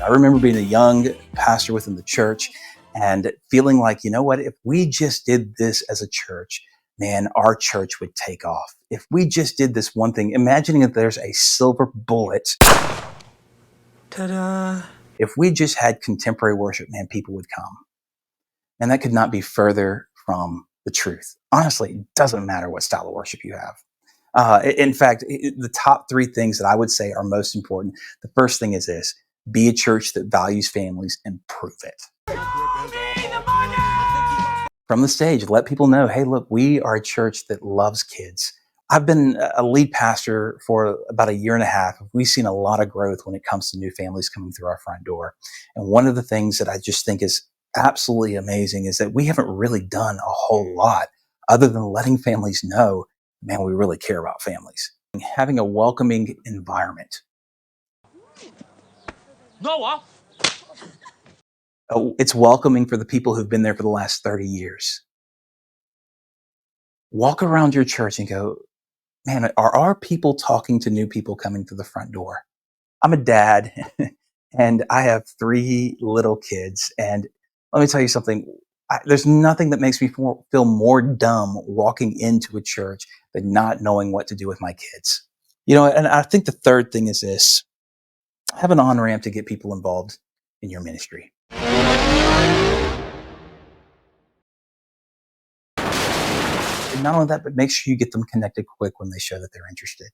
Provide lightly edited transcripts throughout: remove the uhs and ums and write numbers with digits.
I remember being a young pastor within the church and feeling like, you know what, if we just did this as a church, man, our church would take off. If we just did this one thing, imagining that there's a silver bullet. Ta-da. If we just had contemporary worship, man, people would come. And that could not be further from the truth. Honestly, it doesn't matter what style of worship you have. In fact, the top three things that I would say are most important. The first thing is this: be a church that values families and prove it. From the stage, let people know, hey, look, we are a church that loves kids. I've been a lead pastor for about a year and a half. We've seen a lot of growth when it comes to new families coming through our front door. And one of the things that I just think is absolutely amazing is that we haven't really done a whole lot other than letting families know, man, we really care about families. Having a welcoming environment. Noah. It's welcoming for the people who've been there for the last 30 years. Walk around your church and go, man, are our people talking to new people coming through the front door? I'm a dad and I have 3 little kids. And let me tell you something. There's nothing that makes me feel more dumb walking into a church than not knowing what to do with my kids. You know, and I think the third thing is this: have an on-ramp to get people involved in your ministry. And not only that, but make sure you get them connected quick when they show that they're interested.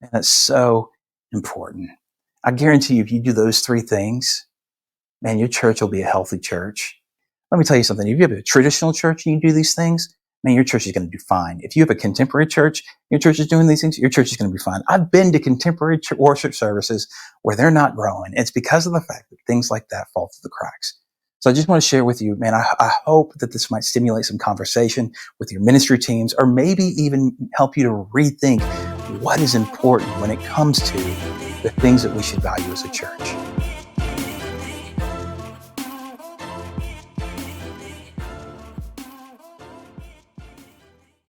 And that's so important. I guarantee you, if you do those 3 things, man, your church will be a healthy church. Let me tell you something. If you have a traditional church and you do these things, man, your church is going to do fine. If you have a contemporary church, your church is doing these things, your church is going to be fine. I've been to contemporary worship services where they're not growing. It's because of the fact that things like that fall through the cracks. So I just want to share with you, man, I hope that this might stimulate some conversation with your ministry teams, or maybe even help you to rethink what is important when it comes to the things that we should value as a church.